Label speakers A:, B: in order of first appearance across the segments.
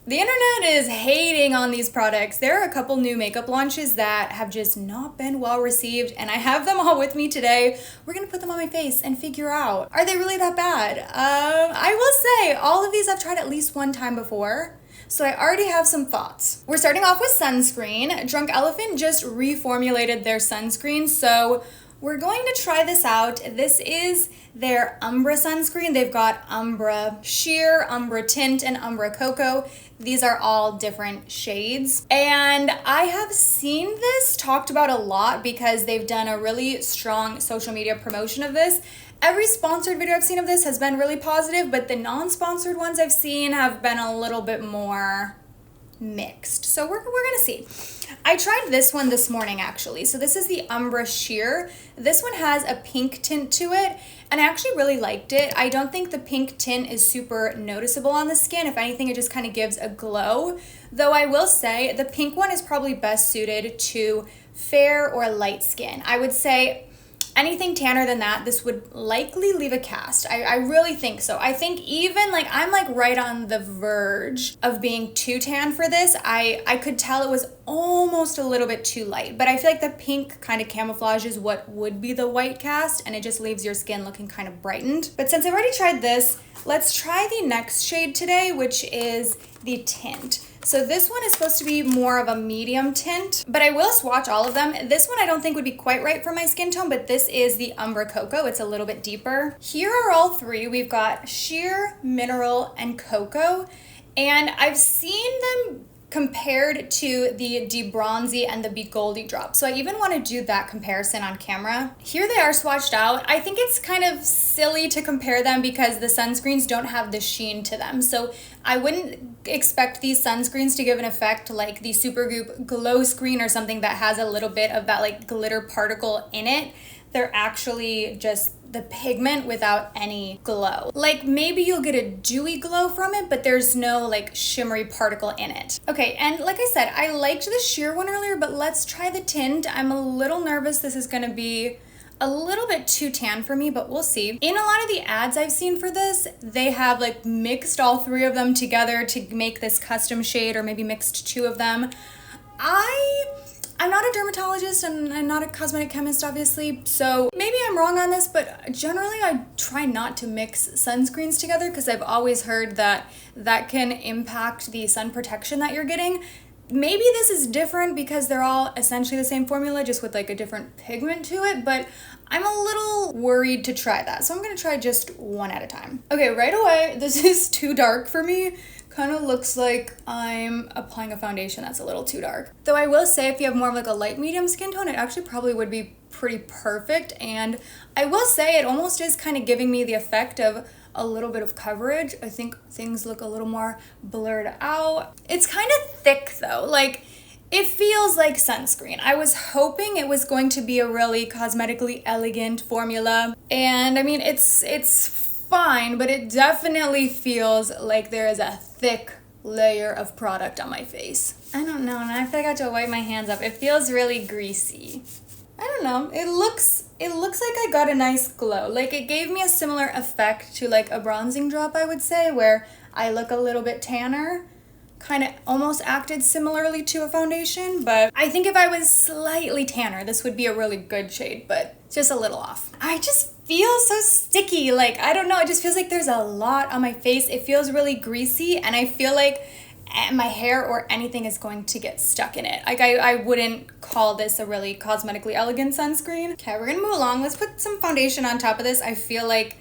A: The internet is hating on these products. There are a couple new makeup launches that have just not been well received, and I have them all with me today. We're gonna put them on my face and figure out, are they really that bad? I will say, all of these I've tried at least one time before, so I already have some thoughts. We're starting off with sunscreen. Drunk Elephant just reformulated their sunscreen, so we're going to try this out. This is their Umbra sunscreen. They've got Umbra Sheer, Umbra Tint, and Umbra Cocoa. These are all different shades. And I have seen this talked about a lot because they've done a really strong social media promotion of this. Every sponsored video I've seen of this has been really positive, but the non-sponsored ones I've seen have been a little bit more mixed. So we're gonna see. I tried this one this morning actually. So this is the Umbra Sheer. This one has a pink tint to it, and I actually really liked it. I don't think the pink tint is super noticeable on the skin. If anything, it just kind of gives a glow. Though I will say the pink one is probably best suited to fair or light skin. I would say anything tanner than that, this would likely leave a cast. I really think so. I think even like, I'm like right on the verge of being too tan for this. I could tell it was almost a little bit too light, but I feel like the pink kind of camouflages what would be the white cast, and it just leaves your skin looking kind of brightened. But since I've already tried this, let's try the next shade today, which is the Tint. So this one is supposed to be more of a medium tint, but I will swatch all of them. This one I don't think would be quite right for my skin tone, but this is the Umbra Cocoa. It's a little bit deeper. Here are all three. We've got Sheer, Mineral, and Cocoa, and I've seen them compared to the De-Bronzy and the Be Goldy drop. So I even want to do that comparison on camera. Here they are swatched out. I think it's kind of silly to compare them because the sunscreens don't have the sheen to them. So I wouldn't expect these sunscreens to give an effect like the Supergoop Glow Screen or something that has a little bit of that like glitter particle in it. They're actually just the pigment without any glow. Like maybe you'll get a dewy glow from it, but there's no like shimmery particle in it. Okay, and like I said, I liked the sheer one earlier, but let's try the tint. I'm a little nervous this is gonna be a little bit too tan for me, but we'll see. In a lot of the ads I've seen for this, they have like mixed all three of them together to make this custom shade, or maybe mixed two of them. I'm not a dermatologist and I'm not a cosmetic chemist, obviously, so maybe I'm wrong on this, but generally I try not to mix sunscreens together because I've always heard that that can impact the sun protection that you're getting. Maybe this is different because they're all essentially the same formula, just with like a different pigment to it, but I'm a little worried to try that, so I'm gonna try just one at a time. Okay, right away, this is too dark for me. Kind of looks like I'm applying a foundation that's a little too dark. Though I will say if you have more of like a light medium skin tone, it actually probably would be pretty perfect. And I will say it almost is kind of giving me the effect of a little bit of coverage. I think things look a little more blurred out. It's kind of thick though, like it feels like sunscreen. I was hoping it was going to be a really cosmetically elegant formula. And I mean, it's fine, but it definitely feels like there is a thick layer of product on my face. I don't know, and I feel like I have to wipe my hands up. It feels really greasy. I don't know, it looks like I got a nice glow. Like it gave me a similar effect to like a bronzing drop, I would say, where I look a little bit tanner. Kind of almost acted similarly to a foundation, but I think if I was slightly tanner, this would be a really good shade, but just a little off. I just feel so sticky. Like, I don't know, it just feels like there's a lot on my face. It feels really greasy, and I feel like my hair or anything is going to get stuck in it. Like, I wouldn't call this a really cosmetically elegant sunscreen. Okay, we're gonna move along. Let's put some foundation on top of this. I feel like,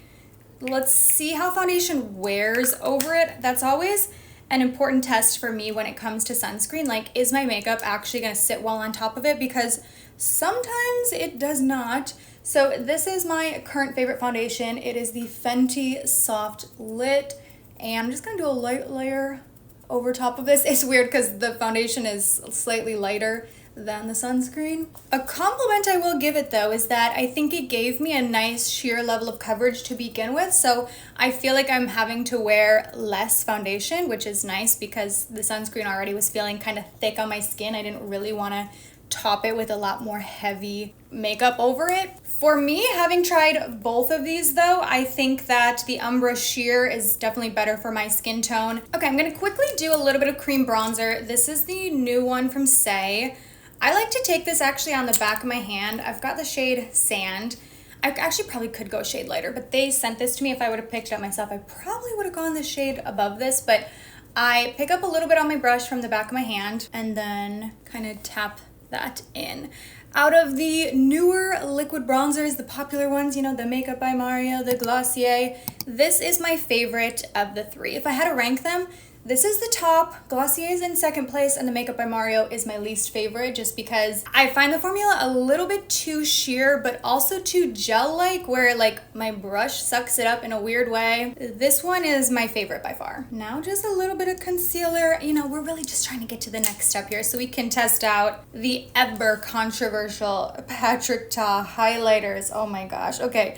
A: let's see how foundation wears over it. That's always an important test for me when it comes to sunscreen. Like, is my makeup actually gonna sit well on top of it? Because sometimes it does not. So this is my current favorite foundation. It is the Fenty Soft Lit, and I'm just gonna do a light layer over top of this. It's weird because the foundation is slightly lighter than the sunscreen. A compliment I will give it though is that I think it gave me a nice sheer level of coverage to begin with, so I feel like I'm having to wear less foundation, which is nice because the sunscreen already was feeling kind of thick on my skin. I didn't really want to top it with a lot more heavy makeup over it. For me, having tried both of these though, I think that the Umbra Sheer is definitely better for my skin tone. Okay, I'm gonna quickly do a little bit of cream bronzer. This is the new one from Saie. I like to take this actually on the back of my hand. I've got the shade Sand. I actually probably could go a shade lighter, but they sent this to me. If I would have picked it up myself, I probably would have gone the shade above this, but I pick up a little bit on my brush from the back of my hand and then kind of tap that in. Out of the newer liquid bronzers, the popular ones, you know, the Makeup by Mario, the Glossier, this is my favorite of the three. If I had to rank them, this is the top, Glossier is in second place, and the Makeup by Mario is my least favorite just because I find the formula a little bit too sheer, but also too gel-like, where like my brush sucks it up in a weird way. This one is my favorite by far. Now just a little bit of concealer. You know, we're really just trying to get to the next step here so we can test out the ever controversial Patrick Ta highlighters. Oh my gosh, okay.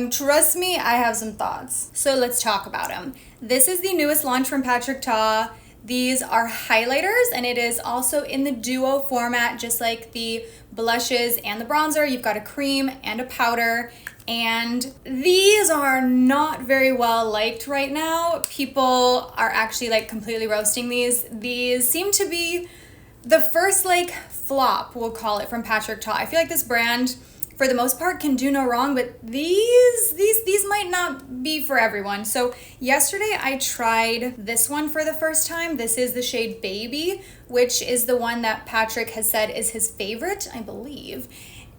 A: Trust me, I have some thoughts. So let's talk about them. This is the newest launch from Patrick Ta. These are highlighters, and it is also in the duo format, just like the blushes and the bronzer. You've got a cream and a powder, and these are not very well liked right now. People are actually like completely roasting these. These seem to be the first like flop, we'll call it, from Patrick Ta. I feel like this brand, for the most part, can do no wrong, but these might not be for everyone. So yesterday I tried this one for the first time. This is the shade Baby, which is the one that Patrick has said is his favorite, I believe.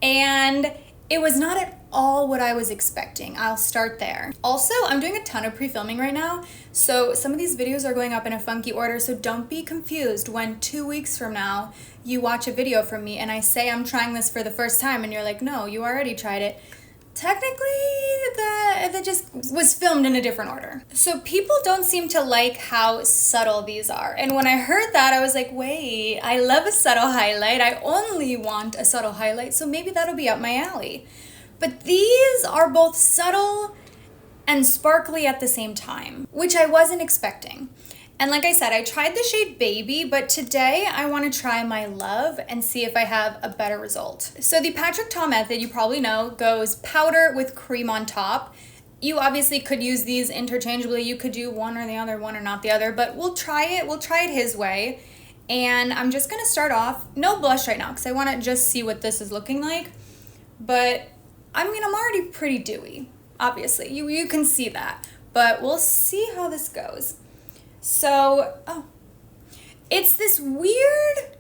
A: And it was not at all what I was expecting. I'll start there. Also, I'm doing a ton of pre-filming right now, so some of these videos are going up in a funky order, so don't be confused when 2 weeks from now you watch a video from me and I say I'm trying this for the first time and you're like, no, you already tried it. Technically, that just was filmed in a different order. So people don't seem to like how subtle these are. And when I heard that, I was like, wait, I love a subtle highlight. I only want a subtle highlight, so maybe that'll be up my alley. But these are both subtle and sparkly at the same time, which I wasn't expecting. And like I said, I tried the shade Baby, but today I want to try my Love and see if I have a better result. So the Patrick Ta method, you probably know, goes powder with cream on top. You obviously could use these interchangeably. You could do one or the other, one or not the other, but we'll try it. We'll try it his way. And I'm just going to start off, no blush right now, because I want to just see what this is looking like. But I mean, I'm already pretty dewy, obviously. You can see that, but we'll see how this goes. So, it's this weird,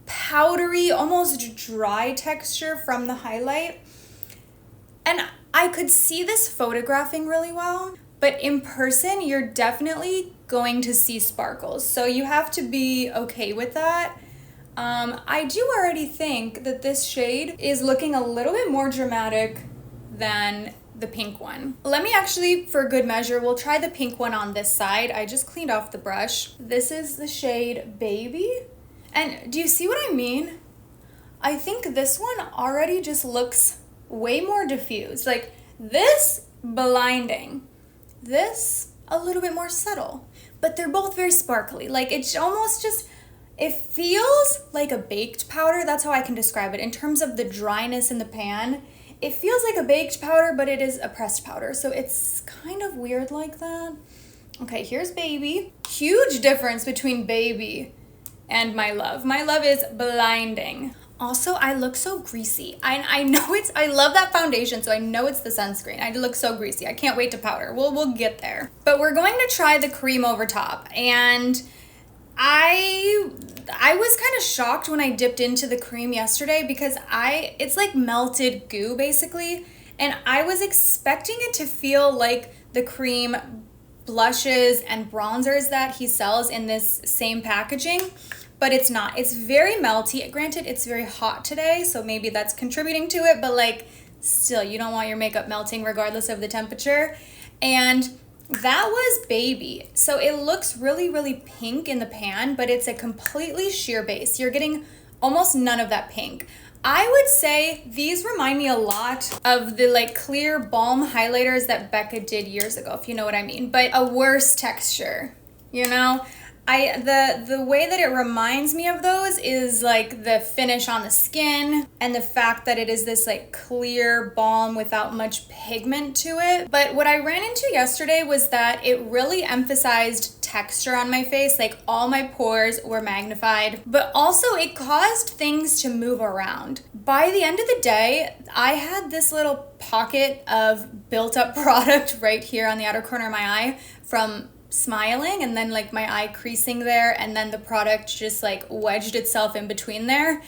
A: powdery, almost dry texture from the highlight. And I could see this photographing really well, but in person, you're definitely going to see sparkles. So you have to be okay with that. I do already think that this shade is looking a little bit more dramatic than the pink one. Let me actually, for good measure, we'll try the pink one on this side. I just cleaned off the brush. This is the shade Baby. And do you see what I mean? I think this one already just looks way more diffused. Like this, blinding. This, a little bit more subtle. But they're both very sparkly. Like it's almost just, it feels like a baked powder. That's how I can describe it. In terms of the dryness in the pan, it feels like a baked powder, but it is a pressed powder. So it's kind of weird like that. Okay, here's Baby. Huge difference between Baby and My Love. My Love is blinding. Also, I look so greasy. I know I love that foundation, so I know it's the sunscreen. I look so greasy. I can't wait to powder. We'll get there. But we're going to try the cream over top. And I was kind of shocked when I dipped into the cream yesterday because it's like melted goo basically, and I was expecting it to feel like the cream blushes and bronzers that he sells in this same packaging, but it's not. It's very melty. Granted, it's very hot today, so maybe that's contributing to it, but like still, you don't want your makeup melting regardless of the temperature. And that was Baby. So it looks really, really pink in the pan, but it's a completely sheer base. You're getting almost none of that pink. I would say these remind me a lot of the like clear balm highlighters that Becca did years ago, if you know what I mean, but a worse texture, you know? The way that it reminds me of those is like the finish on the skin and the fact that it is this like clear balm without much pigment to it. But what I ran into yesterday was that it really emphasized texture on my face, like all my pores were magnified, but also it caused things to move around. By the end of the day, I had this little pocket of built up product right here on the outer corner of my eye from smiling, and then like my eye creasing there, and then the product just like wedged itself in between there,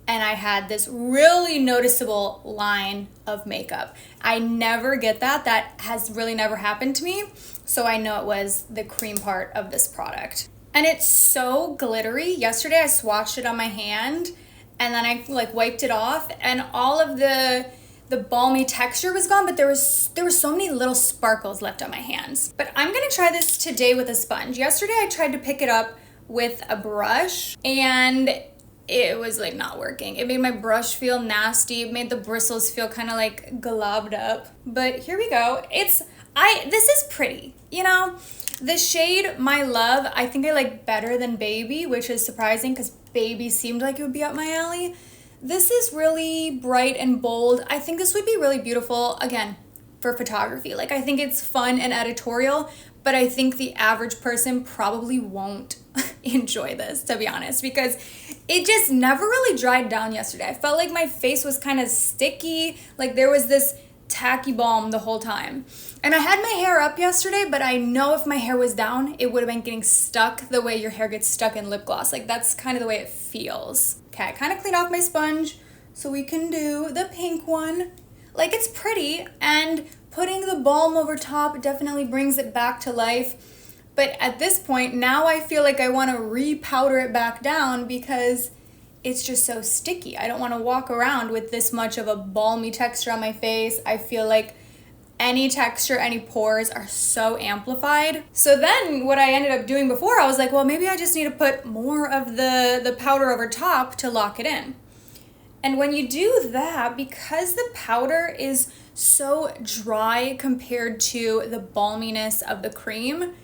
A: and I had this really noticeable line of makeup. I never get that. That has really never happened to me, so I know it was the cream part of this product. And it's so glittery. Yesterday I swatched it on my hand and then I like wiped it off, and all of the balmy texture was gone, but there were so many little sparkles left on my hands. But I'm gonna try this today with a sponge. Yesterday I tried to pick it up with a brush and it was like not working. It made my brush feel nasty. It made the bristles feel kind of like globbed up. But here we go. This is pretty, you know? The shade My Love, I think I like better than Baby, which is surprising because Baby seemed like it would be up my alley. This is really bright and bold. I think this would be really beautiful, again, for photography. Like, I think it's fun and editorial, but I think the average person probably won't enjoy this, to be honest, because it just never really dried down yesterday. I felt like my face was kind of sticky, like there was this tacky balm the whole time. And I had my hair up yesterday, but I know if my hair was down, it would have been getting stuck the way your hair gets stuck in lip gloss. Like, that's kind of the way it feels. Okay, I kind of cleaned off my sponge, so we can do the pink one. Like, it's pretty, and putting the balm over top definitely brings it back to life. But at this point, now I feel like I want to re-powder it back down because it's just so sticky. I don't want to walk around with this much of a balmy texture on my face. I feel like any texture, any pores are so amplified. So then what I ended up doing before, I was like, well, maybe I just need to put more of the powder over top to lock it in. And when you do that, because the powder is so dry compared to the balminess of the cream,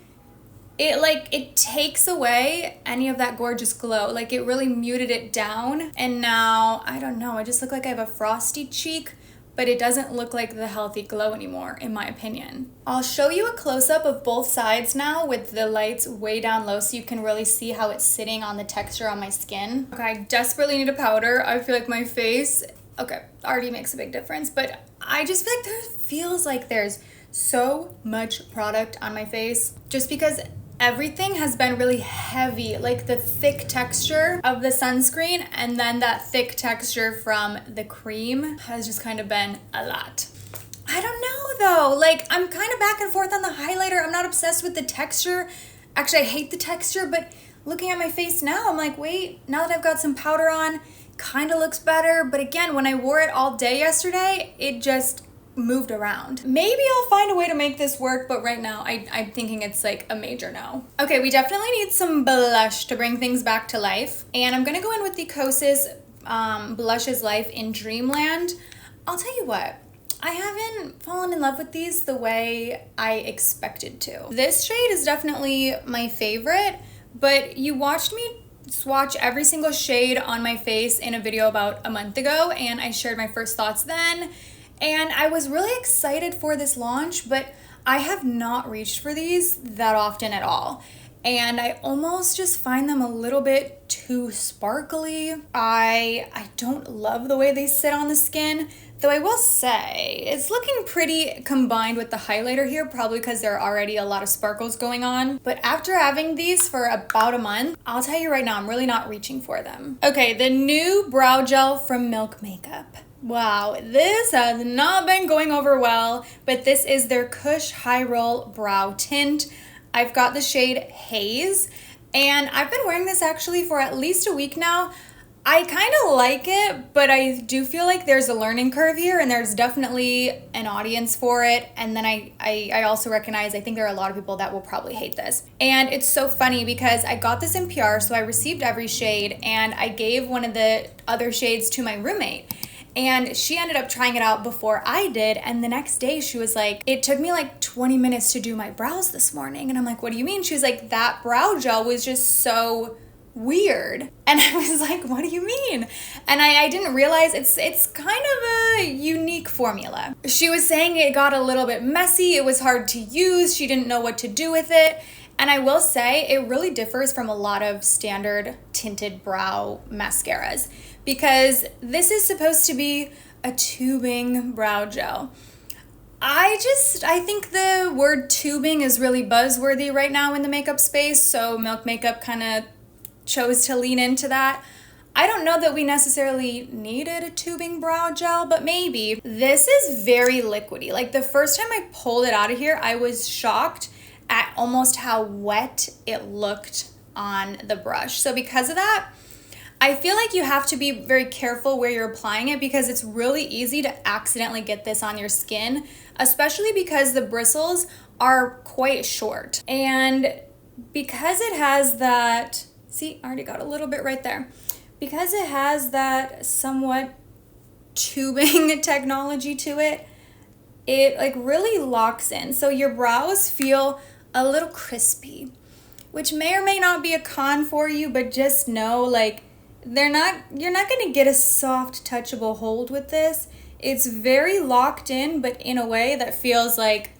A: it takes away any of that gorgeous glow. Like, it really muted it down. And now, I don't know, I just look like I have a frosty cheek, but it doesn't look like the healthy glow anymore, in my opinion. I'll show you a close-up of both sides now with the lights way down low so you can really see how it's sitting on the texture on my skin. Okay, I desperately need a powder. I feel like my face, okay, already makes a big difference, but I just feel like feels like there's so much product on my face just because everything has been really heavy, like the thick texture of the sunscreen and then that thick texture from the cream has just kind of been a lot. I don't know though, like I'm kind of back and forth on the highlighter. I'm not obsessed with the texture. Actually, I hate the texture, but looking at my face now, I'm like, wait, now that I've got some powder on, kind of looks better. But again, when I wore it all day yesterday, it just moved around. Maybe I'll find a way to make this work, but right now I'm thinking it's like a major no. Okay, we definitely need some blush to bring things back to life. And I'm gonna go in with the Kosas Blush is Life in Dreamland. I'll tell you what, I haven't fallen in love with these the way I expected to. This shade is definitely my favorite, but you watched me swatch every single shade on my face in a video about a month ago, and I shared my first thoughts then. And I was really excited for this launch, but I have not reached for these that often at all. And I almost just find them a little bit too sparkly. I don't love the way they sit on the skin, though I will say it's looking pretty combined with the highlighter here, probably because there are already a lot of sparkles going on. But after having these for about a month, I'll tell you right now, I'm really not reaching for them. Okay, the new brow gel from Milk Makeup. Wow, this has not been going over well, but this is their Kush High Roll Brow Tint. I've got the shade Haze, and I've been wearing this actually for at least a week now. I kind of like it, but I do feel like there's a learning curve here, and there's definitely an audience for it. And then I also recognize, I think there are a lot of people that will probably hate this. And it's so funny because I got this in PR, so I received every shade, and I gave one of the other shades to my roommate. And she ended up trying it out before I did. And the next day she was like, it took me like 20 minutes to do my brows this morning. And I'm like, what do you mean? She was like, that brow gel was just so weird. And I was like, what do you mean? And I didn't realize it's kind of a unique formula. She was saying it got a little bit messy. It was hard to use. She didn't know what to do with it. And I will say it really differs from a lot of standard tinted brow mascaras, because this is supposed to be a tubing brow gel. I think the word tubing is really buzzworthy right now in the makeup space, so Milk Makeup kind of chose to lean into that. I don't know that we necessarily needed a tubing brow gel, but maybe. This is very liquidy. Like the first time I pulled it out of here, I was shocked at almost how wet it looked on the brush. So because of that, I feel like you have to be very careful where you're applying it, because it's really easy to accidentally get this on your skin, especially because the bristles are quite short. And because it has that, see, I already got a little bit right there. Because it has that somewhat tubing technology to it, it like really locks in. So your brows feel a little crispy, which may or may not be a con for you, but just know like you're not gonna get a soft touchable hold with this. It's very locked in, but in a way that feels like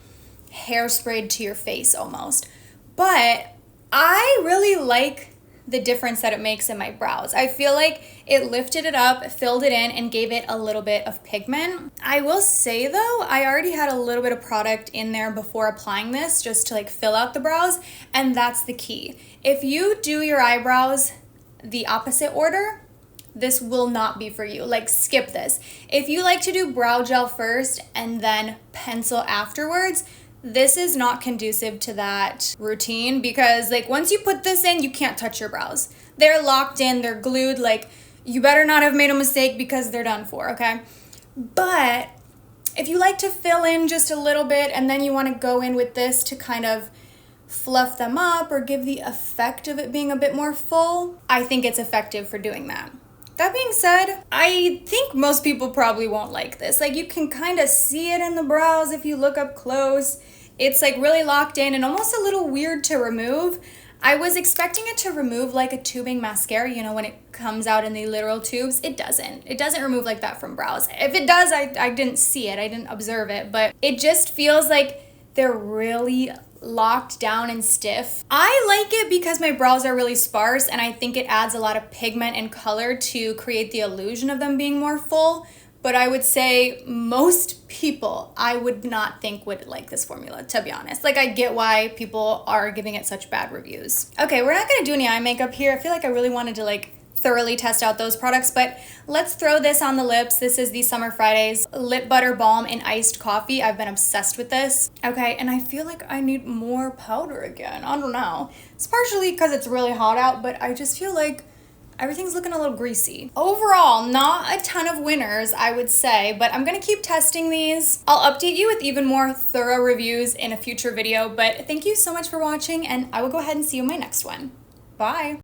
A: hairsprayed to your face almost. But I really like the difference that it makes in my brows. I feel like it lifted it up, filled it in, and gave it a little bit of pigment. I will say though, I already had a little bit of product in there before applying this just to like fill out the brows, and that's the key. If you do your eyebrows the opposite order, this will not be for you. Like, skip this. If you like to do brow gel first and then pencil afterwards, this is not conducive to that routine, because like once you put this in, you can't touch your brows. They're locked in, they're glued. Like, you better not have made a mistake, because they're done for, okay? But if you like to fill in just a little bit and then you want to go in with this to kind of fluff them up or give the effect of it being a bit more full, I think it's effective for doing that. That being said, I think most people probably won't like this. Like, you can kind of see it in the brows if you look up close. It's like really locked in and almost a little weird to remove. I was expecting it to remove like a tubing mascara, you know, when it comes out in the literal tubes. It doesn't. It doesn't remove like that from brows. If it does, I didn't see it. I didn't observe it, but it just feels like they're really locked down and stiff. I like it because my brows are really sparse, and I think it adds a lot of pigment and color to create the illusion of them being more full. But I would say most people I would not think would like this formula, to be honest. Like, I get why people are giving it such bad reviews. Okay, we're not gonna do any eye makeup here. I feel like I really wanted to like thoroughly test out those products, but let's throw this on the lips. This is the Summer Fridays Lip Butter Balm in Iced Coffee. I've been obsessed with this. Okay, and I feel like I need more powder again. I don't know. It's partially because it's really hot out, but I just feel like everything's looking a little greasy. Overall, not a ton of winners, I would say, but I'm gonna keep testing these. I'll update you with even more thorough reviews in a future video, but thank you so much for watching, and I will go ahead and see you in my next one. Bye.